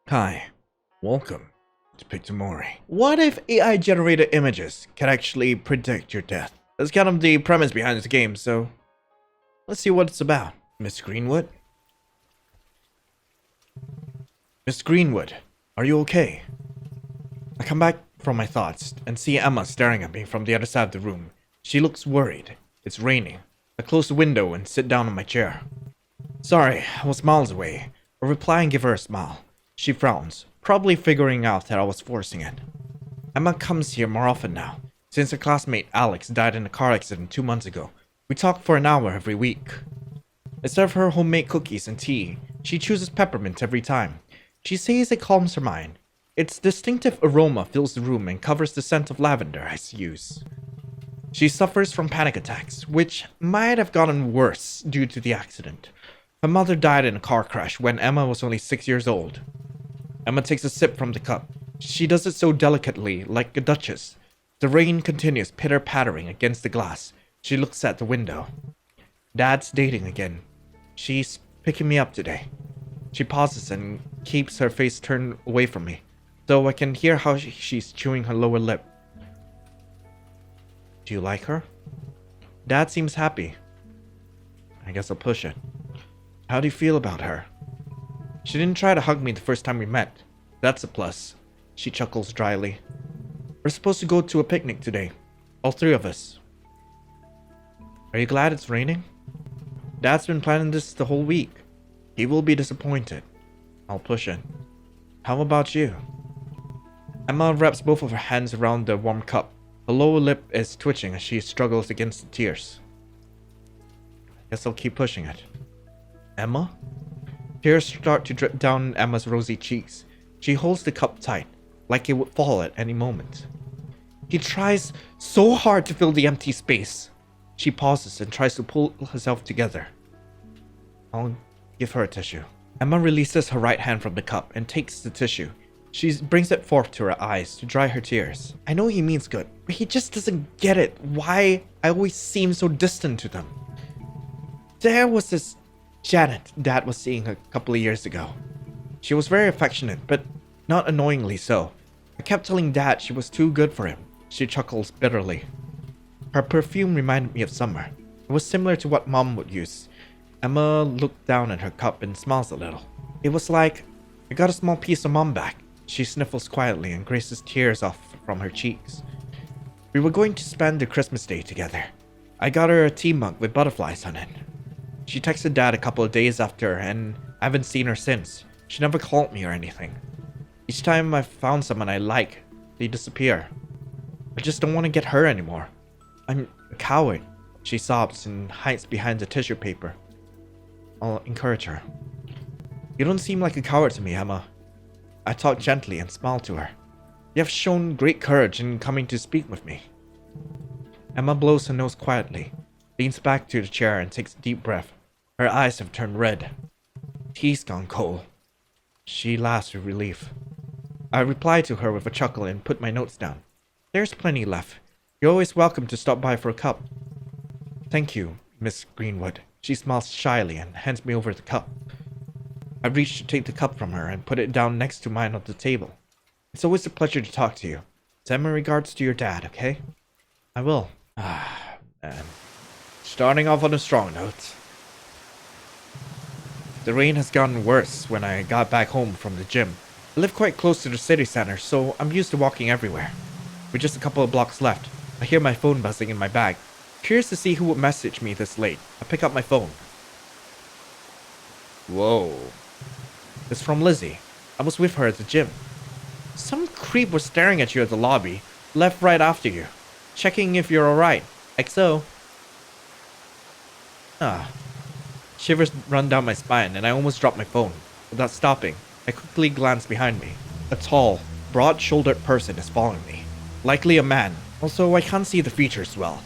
Hi, welcome to Pictomori. What if AI-generated images can actually predict your death? That's kind of the premise behind this game, so let's see what it's about. Miss Greenwood? Miss Greenwood, are you okay? I come back from my thoughts and see Emma staring at me from the other side of the room. She looks worried. It's raining. I close the window and sit down on my chair. Sorry, I was miles away. I reply and give her a smile. She frowns, probably figuring out that I was forcing it. Emma comes here more often now. Since her classmate Alex died in a car accident 2 months ago, we talk for an hour every week. I serve her homemade cookies and tea. She chooses peppermint every time. She says it calms her mind. Its distinctive aroma fills the room and covers the scent of lavender I use. She suffers from panic attacks, which might have gotten worse due to the accident. Her mother died in a car crash when Emma was only 6 years old. Emma takes a sip from the cup. She does it so delicately, like a duchess. The rain continues pitter-pattering against the glass. She looks at the window. Dad's dating again. She's picking me up today. She pauses and keeps her face turned away from me, though I can hear how she's chewing her lower lip. Do you like her? Dad seems happy. I guess I'll push it. How do you feel about her? She didn't try to hug me the first time we met. That's a plus. She chuckles dryly. We're supposed to go to a picnic today. All three of us. Are you glad it's raining? Dad's been planning this the whole week. He will be disappointed. I'll push it. How about you? Emma wraps both of her hands around the warm cup. Her lower lip is twitching as she struggles against the tears. Guess I'll keep pushing it. Emma? Tears start to drip down Emma's rosy cheeks. She holds the cup tight, like it would fall at any moment. He tries so hard to fill the empty space. She pauses and tries to pull herself together. I'll give her a tissue. Emma releases her right hand from the cup and takes the tissue. She brings it forth to her eyes to dry her tears. I know he means good, but he just doesn't get it. Why I always seem so distant to them. There was this Janet Dad was seeing a couple of years ago. She was very affectionate, but not annoyingly so. I kept telling Dad she was too good for him. She chuckles bitterly. Her perfume reminded me of summer. It was similar to what Mom would use. Emma looked down at her cup and smiles a little. It was like, I got a small piece of Mom back. She sniffles quietly and graces tears off from her cheeks. We were going to spend the Christmas day together. I got her a tea mug with butterflies on it. She texted Dad a couple of days after, and I haven't seen her since. She never called me or anything. Each time I found someone I like, they disappear. I just don't want to get hurt anymore. I'm a coward. She sobs and hides behind the tissue paper. I'll encourage her. You don't seem like a coward to me, Emma. I talk gently and smile to her. You have shown great courage in coming to speak with me. Emma blows her nose quietly, leans back to the chair and takes a deep breath. Her eyes have turned red. Tea's gone cold. She laughs with relief. I reply to her with a chuckle and put my notes down. There's plenty left. You're always welcome to stop by for a cup. Thank you, Miss Greenwood. She smiles shyly and hands me over the cup. I reach to take the cup from her and put it down next to mine on the table. It's always a pleasure to talk to you. Send my regards to your dad, okay? I will. Man. Starting off on a strong note. The rain has gotten worse when I got back home from the gym. I live quite close to the city center, so I'm used to walking everywhere. With just a couple of blocks left, I hear my phone buzzing in my bag. Curious to see who would message me this late, I pick up my phone. Whoa. It's from Lizzie. I was with her at the gym. Some creep was staring at you at the lobby, left right after you, checking if you're alright. XO. Shivers run down my spine and I almost drop my phone. Without stopping, I quickly glance behind me. A tall, broad-shouldered person is following me. Likely a man, also I can't see the features well.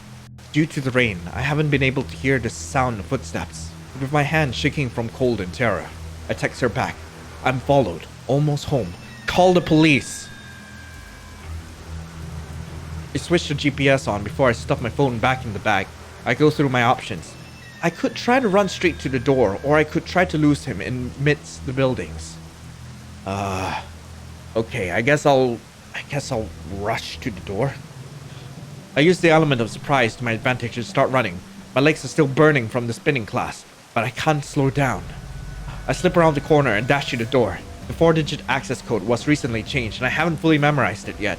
Due to the rain, I haven't been able to hear the sound of footsteps. With my hand shaking from cold and terror, I text her back. I'm followed, almost home. Call the police! I switch the GPS on before I stuff my phone back in the bag. I go through my options. I could try to run straight to the door, or I could try to lose him in midst the buildings. Okay, I guess I'll rush to the door. I use the element of surprise to my advantage to start running. My legs are still burning from the spinning class, but I can't slow down. I slip around the corner and dash to the door. The 4-digit access code was recently changed and I haven't fully memorized it yet.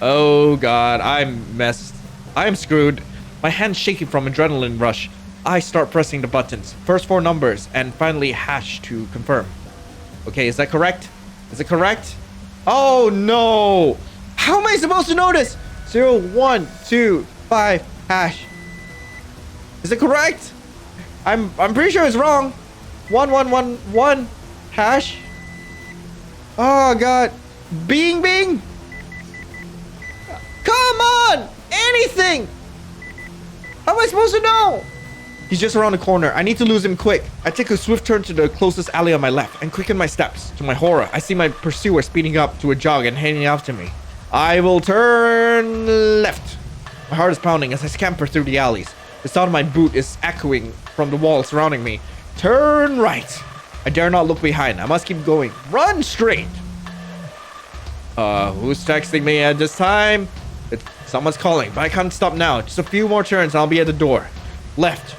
Oh god, I'm messed. I am screwed. My hands shaking from adrenaline rush. I start pressing the buttons. First 4 numbers and finally hash to confirm. Okay, is that correct? Is it correct? Oh no! How am I supposed to know this? 0, 1, 2, 5, hash. Is it correct? I'm pretty sure it's wrong. 1, 1, 1, 1, hash. Oh god. Bing bing. Come on! Anything! How am I supposed to know? He's just around the corner. I need to lose him quick. I take a swift turn to the closest alley on my left and quicken my steps. To my horror, I see my pursuer speeding up to a jog and heading after me. I will turn left. My heart is pounding as I scamper through the alleys. The sound of my boot is echoing from the walls surrounding me. Turn right. I dare not look behind. I must keep going. Run straight. Who's texting me at this time? Someone's calling, but I can't stop now. Just a few more turns and I'll be at the door. Left.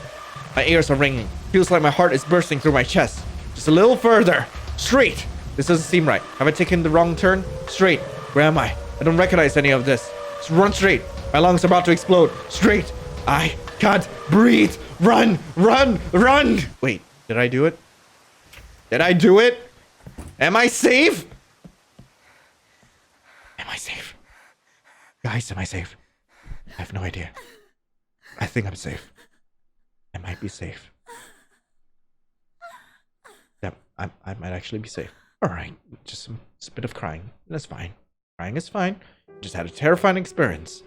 My ears are ringing. Feels like my heart is bursting through my chest. Just a little further. Straight. This doesn't seem right. Have I taken the wrong turn? Straight. Where am I? I don't recognize any of this. Just run straight. My lungs are about to explode. Straight. I can't breathe. Run. Run. Run. Wait, did I do it? Did I do it? Am I safe? Am I safe? Guys, am I safe? I have no idea. I think I'm safe. I might be safe. Yep, I might actually be safe. Alright, just a bit of crying. That's fine. Crying is fine. Just had a terrifying experience.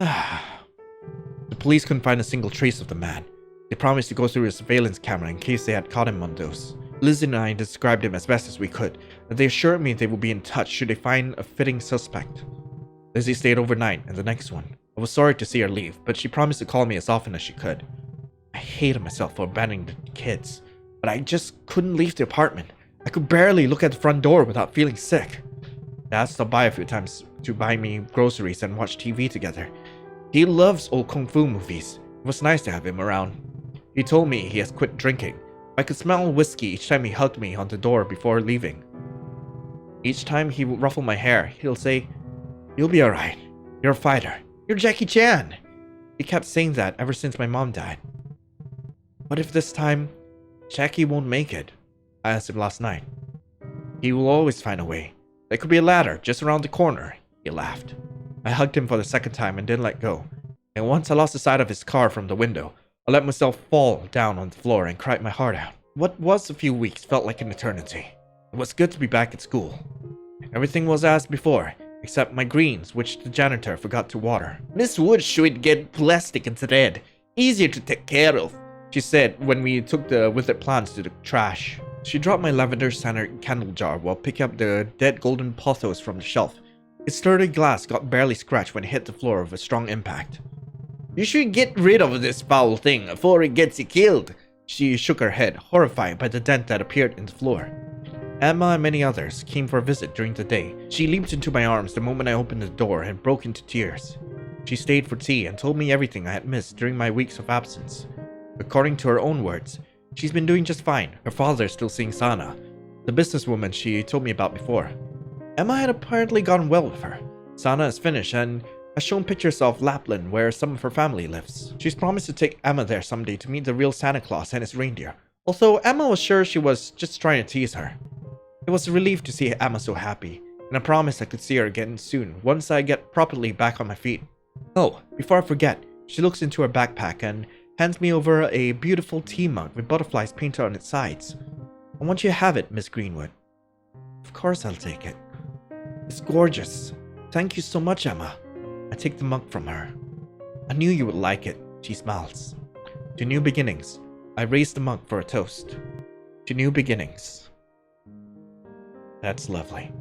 The police couldn't find a single trace of the man. They promised to go through a surveillance camera in case they had caught him on those. Liz and I described him as best as we could, and they assured me they would be in touch should they find a fitting suspect. Lizzie stayed overnight and the next one. I was sorry to see her leave, but she promised to call me as often as she could. I hated myself for abandoning the kids, but I just couldn't leave the apartment. I could barely look at the front door without feeling sick. Dad stopped by a few times to buy me groceries and watch TV together. He loves old kung fu movies. It was nice to have him around. He told me he has quit drinking. I could smell whiskey each time he hugged me on the door before leaving. Each time he would ruffle my hair, he'll say, "You'll be alright. You're a fighter. You're Jackie Chan." He kept saying that ever since my mom died. What if this time, Jackie won't make it? I asked him last night. He will always find a way. There could be a ladder just around the corner. He laughed. I hugged him for the second time and didn't let go. And once I lost the sight of his car from the window, I let myself fall down on the floor and cried my heart out. What was a few weeks felt like an eternity. It was good to be back at school. Everything was as before, except my greens, which the janitor forgot to water. "Miss Wood should get plastic instead. Easier to take care of," she said when we took the withered plants to the trash. She dropped my lavender-scented candle jar while picking up the dead golden pothos from the shelf. Its sturdy glass got barely scratched when it hit the floor with a strong impact. "You should get rid of this foul thing before it gets you killed." She shook her head, horrified by the dent that appeared in the floor. Emma and many others came for a visit during the day. She leaped into my arms the moment I opened the door and broke into tears. She stayed for tea and told me everything I had missed during my weeks of absence. According to her own words, she's been doing just fine. Her father is still seeing Sana, the businesswoman she told me about before. Emma had apparently gotten well with her. Sana is Finnish and has shown pictures of Lapland where some of her family lives. She's promised to take Emma there someday to meet the real Santa Claus and his reindeer. Although Emma was sure she was just trying to tease her. It was a relief to see Emma so happy, and I promised I could see her again soon once I get properly back on my feet. Oh, before I forget, she looks into her backpack and hands me over a beautiful tea mug with butterflies painted on its sides. "I want you to have it, Miss Greenwood." "Of course I'll take it. It's gorgeous. Thank you so much, Emma." I take the mug from her. "I knew you would like it," she smiles. To new beginnings. I raise the mug for a toast. To new beginnings. That's lovely.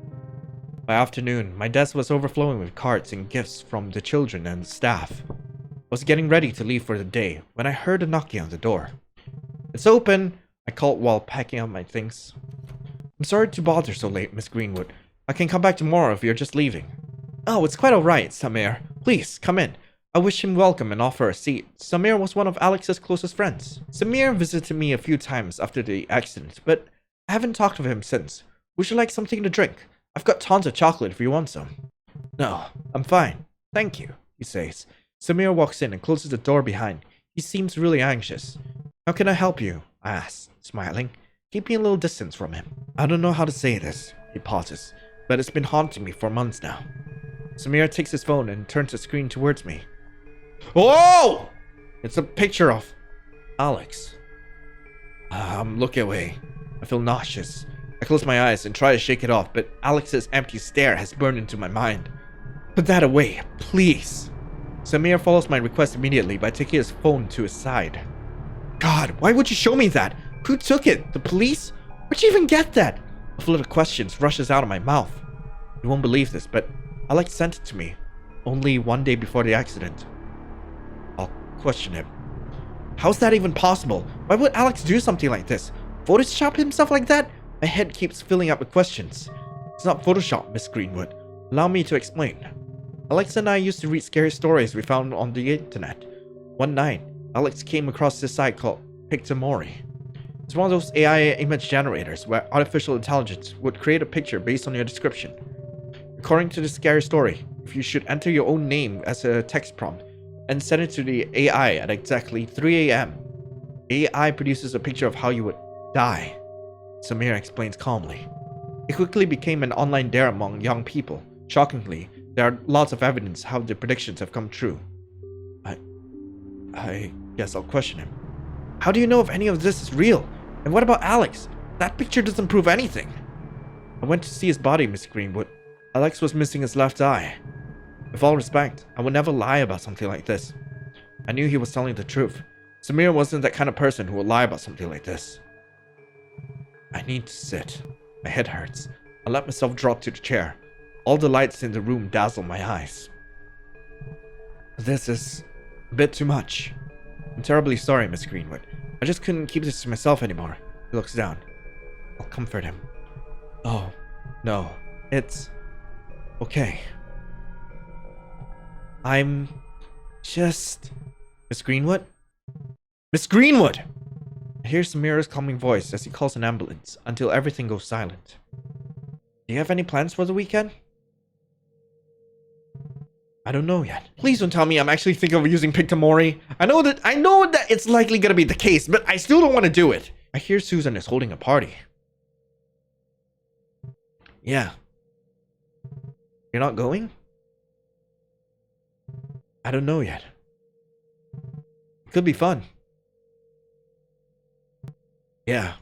By afternoon, my desk was overflowing with cards and gifts from the children and the staff. I was getting ready to leave for the day when I heard a knocking on the door. "It's open," I called while packing up my things. I'm sorry to bother so late, Miss Greenwood. I can come back tomorrow if you're just leaving. Oh, it's quite alright, Samir. Please, come in. I wish him welcome and offer a seat. Samir was one of Alex's closest friends. Samir visited me a few times after the accident, but I haven't talked to him since. Would you like something to drink? I've got tons of chocolate if you want some. No, I'm fine. Thank you, he says. Samir walks in and closes the door behind. He seems really anxious. How can I help you? I ask, smiling, keeping a little distance from him. I don't know how to say this, he pauses, but it's been haunting me for months now. Samir takes his phone and turns the screen towards me. Whoa! It's a picture of Alex. I'm looking away. I feel nauseous. I close my eyes and try to shake it off, but Alex's empty stare has burned into my mind. Put that away, please. Samir follows my request immediately by taking his phone to his side. God, why would you show me that? Who took it? The police? Where'd you even get that? A flood of questions rushes out of my mouth. You won't believe this, but Alex sent it to me only one day before the accident. I'll question him. How's that even possible? Why would Alex do something like this? Photoshop himself like that? My head keeps filling up with questions. It's not Photoshop, Miss Greenwood. Allow me to explain. Alex and I used to read scary stories we found on the internet. One night, Alex came across this site called Picta Mori. It's one of those AI image generators where artificial intelligence would create a picture based on your description. According to the scary story, if you should enter your own name as a text prompt and send it to the AI at exactly 3 a.m., AI produces a picture of how you would die. Samir explains calmly. It quickly became an online dare among young people. Shockingly, there are lots of evidence how the predictions have come true. I guess I'll question him. How do you know if any of this is real? And what about Alex? That picture doesn't prove anything. I went to see his body, Miss Greenwood. Alex was missing his left eye. With all respect, I would never lie about something like this. I knew he was telling the truth. Samir wasn't that kind of person who would lie about something like this. I need to sit. My head hurts. I let myself drop to the chair. All the lights in the room dazzle my eyes. This is a bit too much. I'm terribly sorry, Miss Greenwood. I just couldn't keep this to myself anymore. He looks down. I'll comfort him. Oh, no. It's okay. I'm just... Miss Greenwood? Miss Greenwood! I hear Samir's calming voice as he calls an ambulance until everything goes silent. Do you have any plans for the weekend? I don't know yet. Please don't tell me I'm actually thinking of using Pictomori. I know that it's likely gonna be the case, but I still don't want to do it. I hear Susan is holding a party. Yeah. You're not going? I don't know yet. It could be fun. Yeah.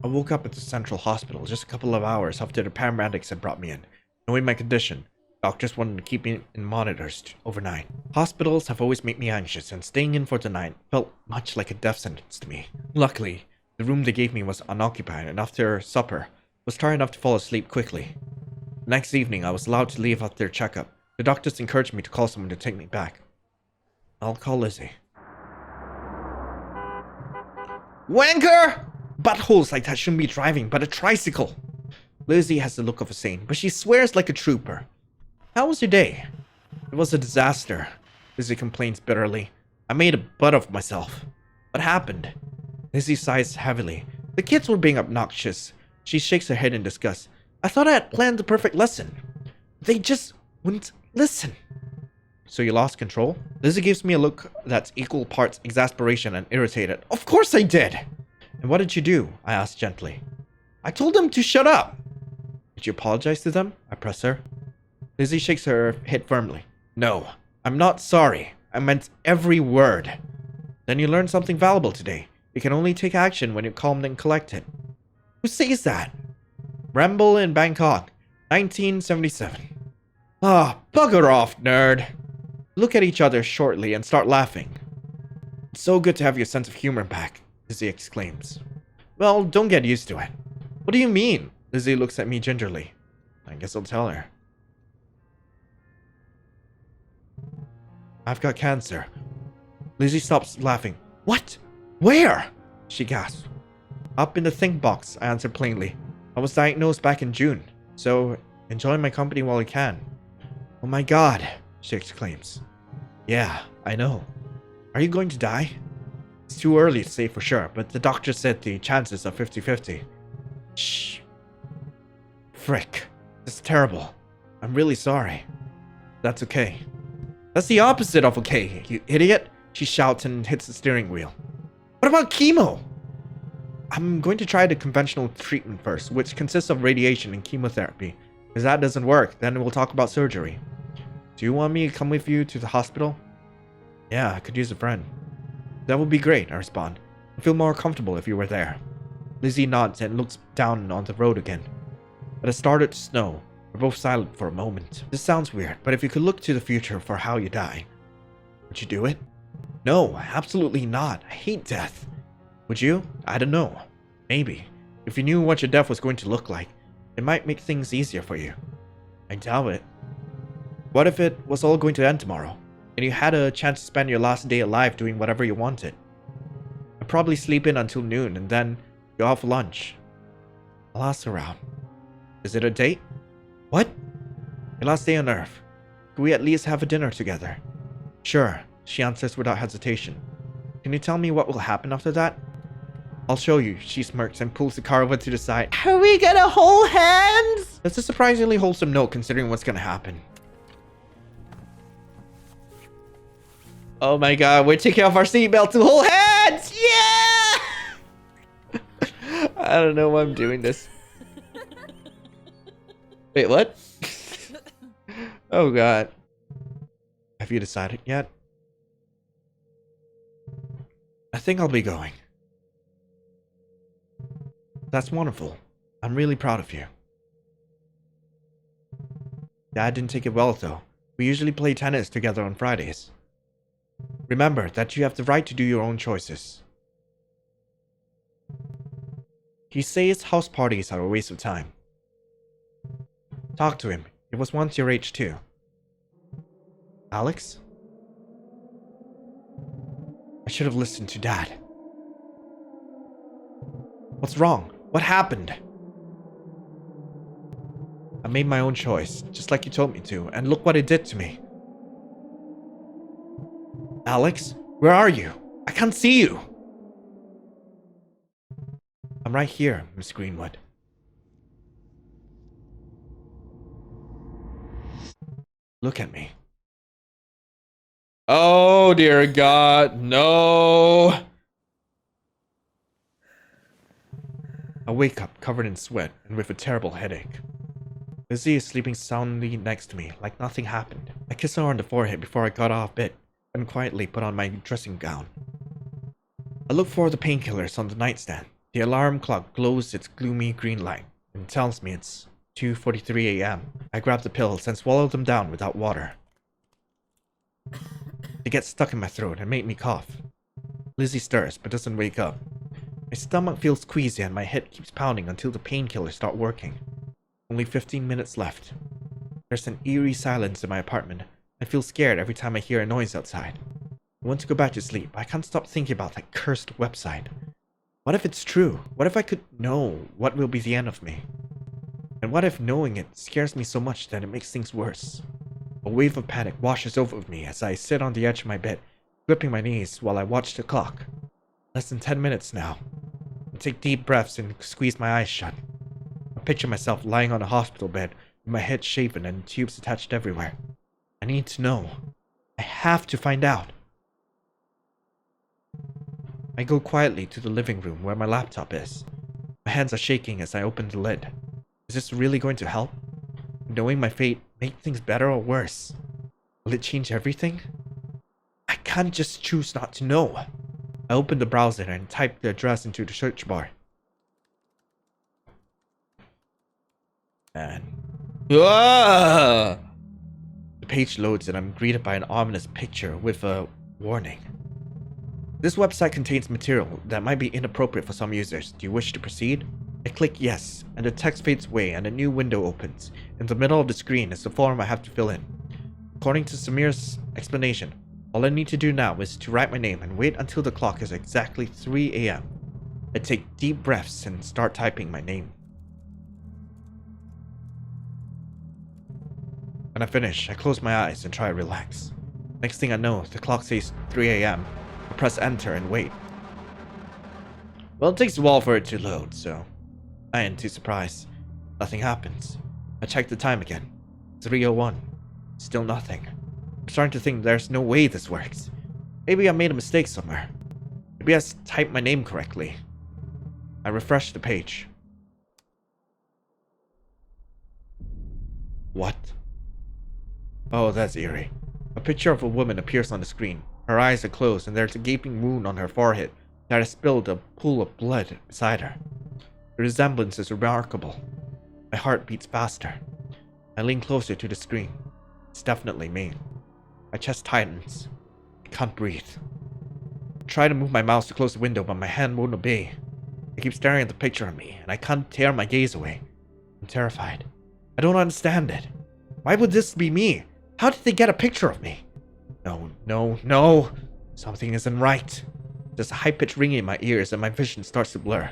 I woke up at the Central Hospital just a couple of hours after the paramedics had brought me in. Knowing my condition, doctors wanted to keep me in monitors overnight. Hospitals have always made me anxious, and staying in for the night felt much like a death sentence to me. Luckily, the room they gave me was unoccupied, and after supper, was tired enough to fall asleep quickly. The next evening, I was allowed to leave after their checkup. The doctors encouraged me to call someone to take me back. I'll call Lizzie. Wanker! Buttholes like that shouldn't be driving, but a tricycle. Lizzie has the look of a saint, but she swears like a trooper. How was your day? It was a disaster. Lizzie complains bitterly. I made a butt of myself. What happened? Lizzie sighs heavily. The kids were being obnoxious. She shakes her head in disgust. I thought I had planned the perfect lesson. They just wouldn't listen. So you lost control? Lizzie gives me a look that's equal parts exasperation and irritated. Of course I did! And what did you do? I asked gently. I told them to shut up. Did you apologize to them? I press her. Lizzie shakes her head firmly. No, I'm not sorry. I meant every word. Then you learned something valuable today. You can only take action when you're calm and collected. Who says that? Ramble in Bangkok, 1977. Ah, bugger off, nerd. Look at each other shortly and start laughing. It's so good to have your sense of humor back, Lizzie exclaims. Well, don't get used to it. What do you mean? Lizzie looks at me gingerly. I guess I'll tell her. I've got cancer. Lizzie stops laughing. What? Where? She gasps. Up in the think box, I answered plainly. I was diagnosed back in June, so enjoy my company while you can. Oh my god, she exclaims. Yeah, I know. Are you going to die? It's too early to say for sure, but the doctor said the chances are 50-50. Shh. Frick. This is terrible. I'm really sorry. That's okay. That's the opposite of okay, you idiot, she shouts and hits the steering wheel. What about chemo? I'm going to try the conventional treatment first, which consists of radiation and chemotherapy. If that doesn't work, then we'll talk about surgery. Do you want me to come with you to the hospital? Yeah, I could use a friend. That would be great, I respond. I feel more comfortable if you were there. Lizzie nods and looks down on the road again. It has started to snow. We're both silent for a moment. This sounds weird, but if you could look to the future for how you die, would you do it? No, absolutely not. I hate death. Would you? I don't know. Maybe. If you knew what your death was going to look like, it might make things easier for you. I doubt it. What if it was all going to end tomorrow, and you had a chance to spend your last day alive doing whatever you wanted? I'd probably sleep in until noon and then go out for lunch. I'll ask around. Is it a date? What? Your last day on Earth. Could we at least have a dinner together? Sure, she answers without hesitation. Can you tell me what will happen after that? I'll show you, she smirks and pulls the car over to the side. Are we gonna hold hands? That's a surprisingly wholesome note considering what's gonna happen. Oh my god, we're taking off our seatbelt to hold hands! Yeah! I don't know why I'm doing this. Wait, what? Oh god. Have you decided yet? I think I'll be going. That's wonderful. I'm really proud of you. Dad didn't take it well though. We usually play tennis together on Fridays. Remember that you have the right to do your own choices. He says house parties are a waste of time. Talk to him. He was once your age too. Alex? I should have listened to Dad. What's wrong? What happened? I made my own choice, just like you told me to, and look what it did to me. Alex, where are you? I can't see you. I'm right here, Miss Greenwood. Look at me. Oh dear God, no. I wake up covered in sweat and with a terrible headache. Lizzie is sleeping soundly next to me like nothing happened. I kiss her on the forehead before I got off bed and quietly put on my dressing gown. I look for the painkillers on the nightstand. The alarm clock glows its gloomy green light and tells me it's 2:43 a.m. I grab the pills and swallow them down without water. They get stuck in my throat and make me cough. Lizzie stirs but doesn't wake up. My stomach feels queasy and my head keeps pounding until the painkillers start working. Only 15 minutes left. There's an eerie silence in my apartment. I feel scared every time I hear a noise outside. I want to go back to sleep, but I can't stop thinking about that cursed website. What if it's true? What if I could know what will be the end of me? And what if knowing it scares me so much that it makes things worse? A wave of panic washes over me as I sit on the edge of my bed, gripping my knees while I watch the clock. Less than 10 minutes now. I take deep breaths and squeeze my eyes shut. I picture myself lying on a hospital bed with my head shaven and tubes attached everywhere. I need to know. I have to find out. I go quietly to the living room where my laptop is. My hands are shaking as I open the lid. Is this really going to help? Knowing my fate make things better or worse? Will it change everything? I can't just choose not to know. I open the browser and type the address into the search bar. And the page loads and I'm greeted by an ominous picture with a warning. This website contains material that might be inappropriate for some users. Do you wish to proceed? I click yes, and the text fades away and a new window opens. In the middle of the screen is the form I have to fill in. According to Samir's explanation, all I need to do now is to write my name and wait until the clock is exactly 3 a.m. I take deep breaths and start typing my name. When I finish, I close my eyes and try to relax. Next thing I know, the clock says 3 a.m. I press enter and wait. Well, it takes a while for it to load, so I ain't too surprised. Nothing happens. I check the time again. 3:01. Still nothing. I'm starting to think there's no way this works. Maybe I made a mistake somewhere. Maybe I typed my name correctly. I refresh the page. What? Oh, that's eerie. A picture of a woman appears on the screen. Her eyes are closed and there's a gaping wound on her forehead that has spilled a pool of blood beside her. The resemblance is remarkable. My heart beats faster. I lean closer to the screen. It's definitely me. My chest tightens. I can't breathe. I try to move my mouse to close the window, but my hand won't obey. I keep staring at the picture of me, and I can't tear my gaze away. I'm terrified. I don't understand it. Why would this be me? How did they get a picture of me? No. Something isn't right. There's a high-pitched ringing in my ears and my vision starts to blur.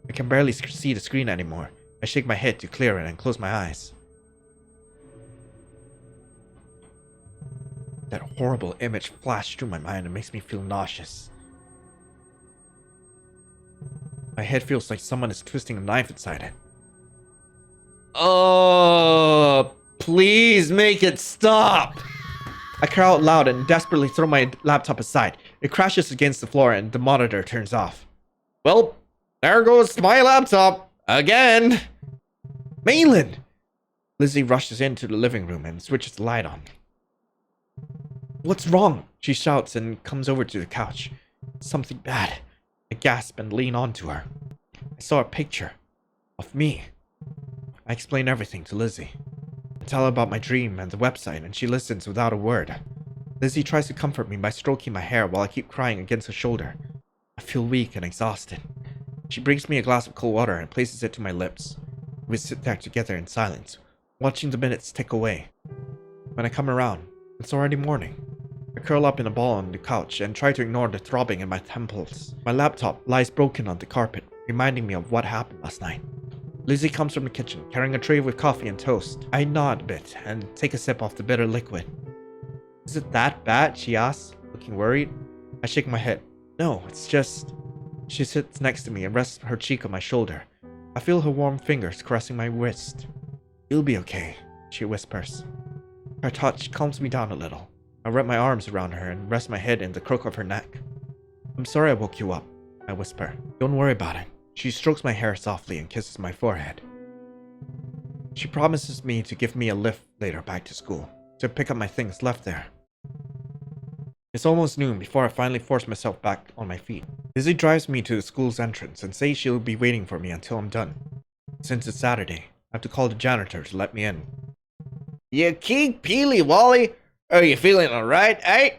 I can barely see the screen anymore. I shake my head to clear it and close my eyes. That horrible image flashed through my mind and makes me feel nauseous. My head feels like someone is twisting a knife inside it. Oh, please make it stop! I cry out loud and desperately throw my laptop aside. It crashes against the floor and the monitor turns off. Well, there goes my laptop. Again! Malin! Lizzie rushes into the living room and switches the light on. What's wrong? She shouts and comes over to the couch. Something bad. I gasp and lean onto her. I saw a picture of me. I explain everything to Lizzie. I tell her about my dream and the website, and she listens without a word. Lizzie tries to comfort me by stroking my hair while I keep crying against her shoulder. I feel weak and exhausted. She brings me a glass of cold water and places it to my lips. We sit there together in silence, watching the minutes tick away. When I come around, it's already morning. I curl up in a ball on the couch and try to ignore the throbbing in my temples. My laptop lies broken on the carpet, reminding me of what happened last night. Lizzie comes from the kitchen, carrying a tray with coffee and toast. I nod a bit and take a sip of the bitter liquid. Is it that bad? She asks, looking worried. I shake my head. No, it's just... She sits next to me and rests her cheek on my shoulder. I feel her warm fingers caressing my wrist. You'll be okay, she whispers. Her touch calms me down a little. I wrap my arms around her and rest my head in the crook of her neck. I'm sorry I woke you up, I whisper. Don't worry about it. She strokes my hair softly and kisses my forehead. She promises me to give me a lift later back to school, to pick up my things left there. It's almost noon before I finally force myself back on my feet. Lizzie drives me to the school's entrance and says she'll be waiting for me until I'm done. Since it's Saturday, I have to call the janitor to let me in. You keep peely, Wally. Are you feeling alright, eh?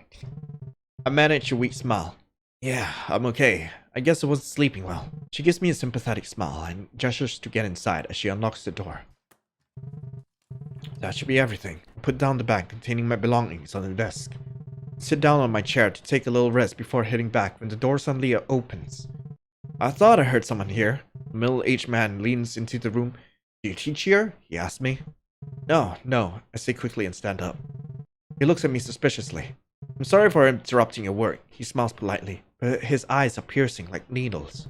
I manage a weak smile. Yeah, I'm okay. I guess I wasn't sleeping well. She gives me a sympathetic smile and gestures to get inside as she unlocks the door. That should be everything. I put down the bag containing my belongings on the desk. Sit down on my chair to take a little rest before heading back when the door suddenly opens. I thought I heard someone here. A middle-aged man leans into the room. Do you teach here? He asks me. No, I say quickly and stand up. He looks at me suspiciously. I'm sorry for interrupting your work. He smiles politely, but his eyes are piercing like needles.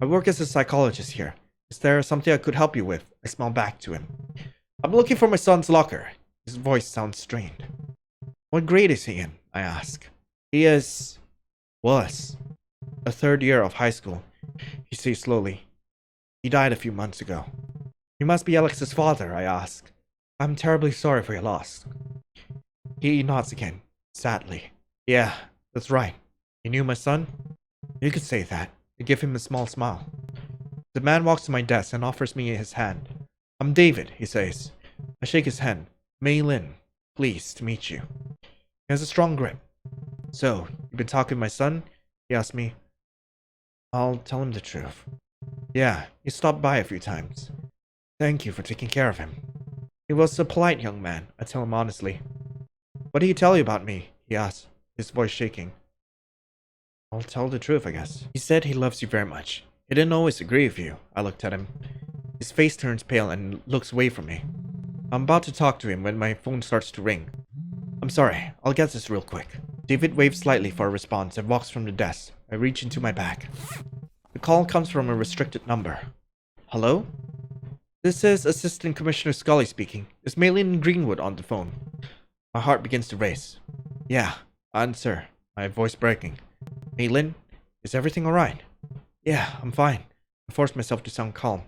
I work as a psychologist here. Is there something I could help you with? I smile back to him. I'm looking for my son's locker. His voice sounds strained. What grade is he in? I ask. He was a third year of high school. He says slowly. He died a few months ago. You must be Alex's father, I ask. I'm terribly sorry for your loss. He nods again, sadly. Yeah, that's right. You knew my son? You could say that. I give him a small smile. The man walks to my desk and offers me his hand. I'm David, he says. I shake his hand. Mei Lin, pleased to meet you. He has a strong grip. So, you've been talking to my son? He asks me. I'll tell him the truth. Yeah, he stopped by a few times. Thank you for taking care of him. He was a polite young man, I tell him honestly. What did he tell you about me? He asks, his voice shaking. I'll tell the truth, I guess. He said he loves you very much. He didn't always agree with you. I looked at him. His face turns pale and looks away from me. I'm about to talk to him when my phone starts to ring. I'm sorry, I'll get this real quick. David waves slightly for a response and walks from the desk. I reach into my bag. The call comes from a restricted number. Hello? This is Assistant Commissioner Scully speaking. Is Maylin Greenwood on the phone? My heart begins to race. Yeah, answer. My voice breaking. Maylin, is everything alright? Yeah, I'm fine. I forced myself to sound calm.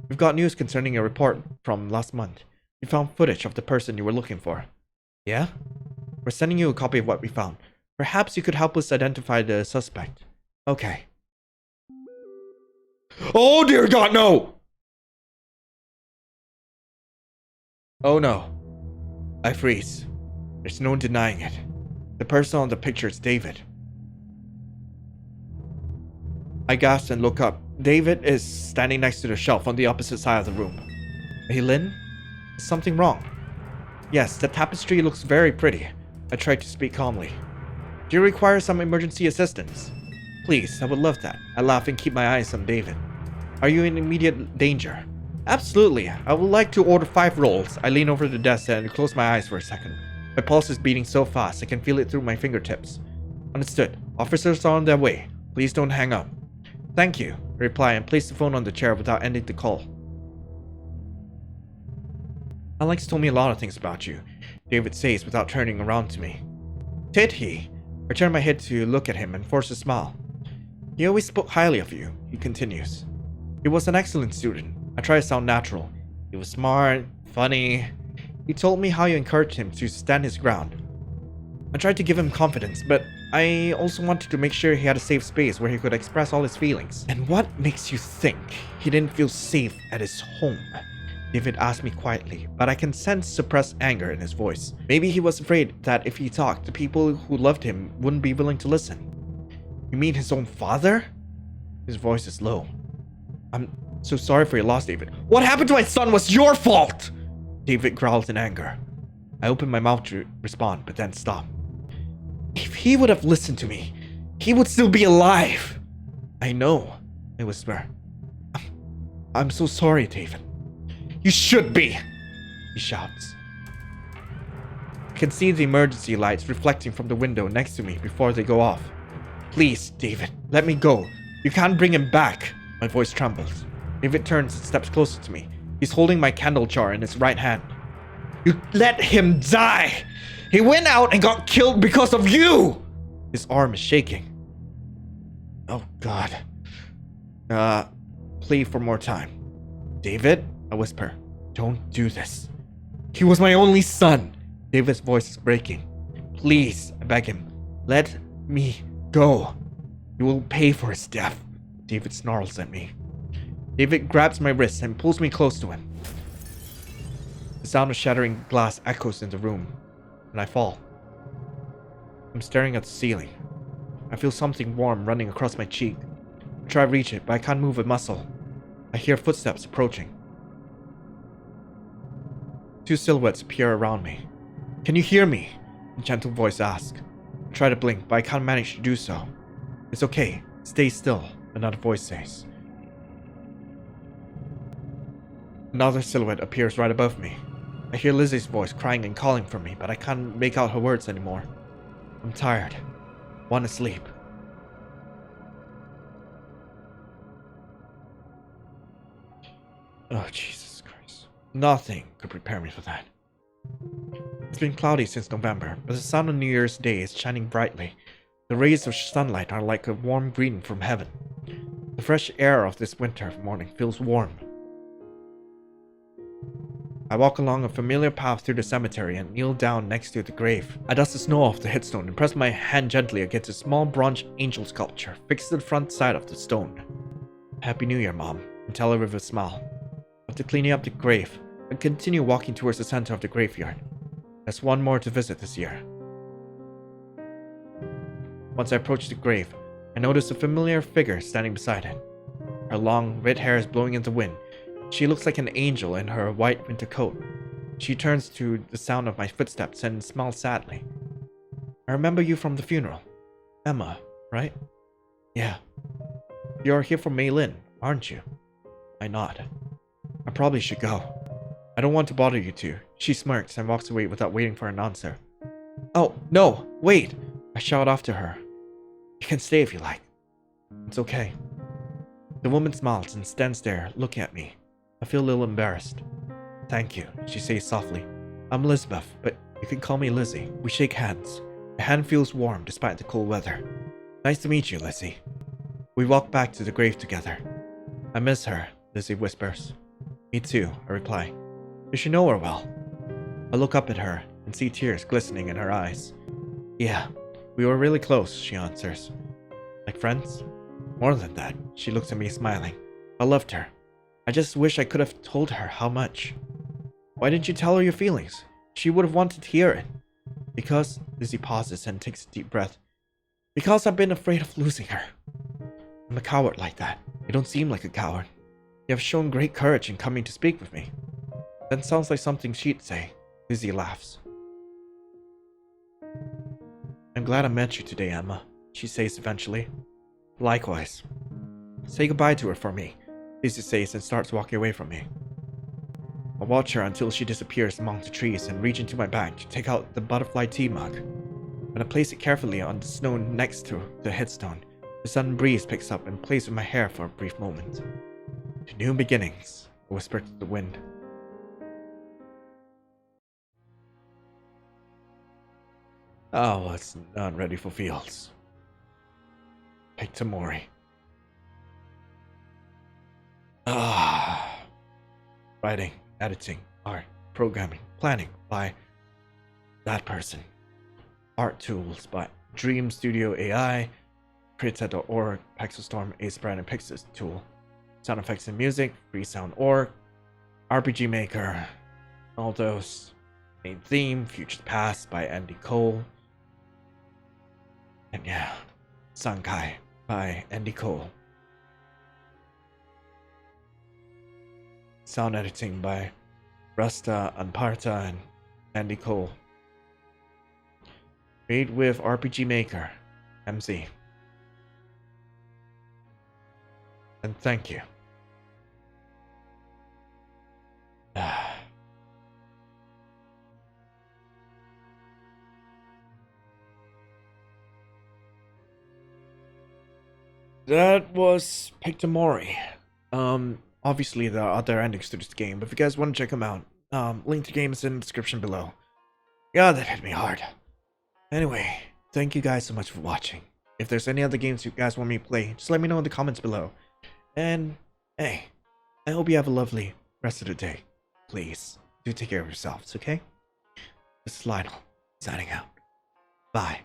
We've got news concerning a report from last month. We found footage of the person you were looking for. Yeah? We're sending you a copy of what we found. Perhaps you could help us identify the suspect. Okay. Oh dear God, no! Oh no. I freeze. There's no denying it. The person on the picture is David. I gasp and look up. David is standing next to the shelf on the opposite side of the room. Maylin? Is something wrong? Yes, the tapestry looks very pretty. I try to speak calmly. Do you require some emergency assistance? Please, I would love that. I laugh and keep my eyes on David. Are you in immediate danger? Absolutely. I would like to order 5 rolls. I lean over the desk and close my eyes for a second. My pulse is beating so fast I can feel it through my fingertips. Understood. Officers are on their way. Please don't hang up. Thank you. I reply and place the phone on the chair without ending the call. Alex told me a lot of things about you, David says without turning around to me. Did he? I turn my head to look at him and force a smile. He always spoke highly of you, he continues. He was an excellent student. I try to sound natural. He was smart, funny. He told me how you encouraged him to stand his ground. I tried to give him confidence, but I also wanted to make sure he had a safe space where he could express all his feelings. And what makes you think he didn't feel safe at his home? David asked me quietly, but I can sense suppressed anger in his voice. Maybe he was afraid that if he talked, the people who loved him wouldn't be willing to listen. You mean his own father? His voice is low. I'm so sorry for your loss, David. What happened to my son was your fault! David growls in anger. I open my mouth to respond, but then stop. If he would have listened to me, he would still be alive. I know, I whisper. I'm so sorry, David. You should be, he shouts. I can see the emergency lights reflecting from the window next to me before they go off. Please, David, let me go. You can't bring him back. My voice trembles. David turns and steps closer to me. He's holding my candle jar in his right hand. You let him die! He went out and got killed because of you! His arm is shaking. Oh, God. Plead for more time. David? I whisper. Don't do this. He was my only son. David's voice is breaking. Please, I beg him. Let me go. You will pay for his death. David snarls at me. David grabs my wrist and pulls me close to him. The sound of shattering glass echoes in the room, and I fall. I'm staring at the ceiling. I feel something warm running across my cheek. I try to reach it, but I can't move a muscle. I hear footsteps approaching. 2 silhouettes appear around me. Can you hear me? A gentle voice asks. I try to blink, but I can't manage to do so. It's okay. Stay still, another voice says. Another silhouette appears right above me. I hear Lizzie's voice crying and calling for me, but I can't make out her words anymore. I'm tired. Want to sleep. Oh, Jesus Christ. Nothing could prepare me for that. It's been cloudy since November, but the sun on New Year's Day is shining brightly. The rays of sunlight are like a warm greeting from heaven. The fresh air of this winter morning feels warm. I walk along a familiar path through the cemetery and kneel down next to the grave. I dust the snow off the headstone and press my hand gently against a small bronze angel sculpture fixed to the front side of the stone. Happy New Year, Mom, I tell her with a smile. After cleaning up the grave, I continue walking towards the center of the graveyard. There's one more to visit this year. Once I approach the grave, I notice a familiar figure standing beside it. Her long, red hair is blowing in the wind. She looks like an angel in her white winter coat. She turns to the sound of my footsteps and smiles sadly. I remember you from the funeral. Emma, right? Yeah. You're here for Mei Lin, aren't you? I nod. I probably should go. I don't want to bother you two. She smirks and walks away without waiting for an answer. Oh, no, wait! I shout after her. You can stay if you like. It's okay. The woman smiles and stands there, looking at me. I feel a little embarrassed. Thank you, she says softly. I'm Elizabeth, but you can call me Lizzie. We shake hands. My hand feels warm despite the cold weather. Nice to meet you, Lizzie. We walk back to the grave together. I miss her, Lizzie whispers. Me too, I reply. You should know her well. I look up at her and see tears glistening in her eyes. Yeah, we were really close, she answers. Like friends? More than that, she looks at me smiling. I loved her. I just wish I could have told her how much. Why didn't you tell her your feelings? She would have wanted to hear it. Because, Lizzie pauses and takes a deep breath. Because I've been afraid of losing her. I'm a coward like that. You don't seem like a coward. You have shown great courage in coming to speak with me. That sounds like something she'd say. Lizzie laughs. I'm glad I met you today, Emma, she says eventually. Likewise. Say goodbye to her for me, Lizzie says and starts walking away from me. I watch her until she disappears among the trees and reach into my bag to take out the butterfly tea mug. When I place it carefully on the snow next to the headstone, the sudden breeze picks up and plays with my hair for a brief moment. To new beginnings, I whisper to the wind. I was not ready for fields. Picta Mori. Writing, editing, art, programming, planning by that person. Art tools by Dream Studio AI, Krita.org, Pexelstorm, Acebrand, and Pixis tool. Sound effects and music, Freesound.org, RPG Maker, all those. Main theme, Future Past by Andy Cole. And yeah, Sankai by Andy Cole. Sound editing by Rasta Anparta and Andy Cole. Made with RPG Maker, MC. And thank you. That was Picta Mori. Obviously there are other endings to this game, but if you guys want to check them out, link to the game is in the description below. Yeah, that hit me hard. Anyway, thank you guys so much for watching. If there's any other games you guys want me to play, just let me know in the comments below. And, hey, I hope you have a lovely rest of the day. Please, do take care of yourselves, okay? This is Lionel, signing out. Bye.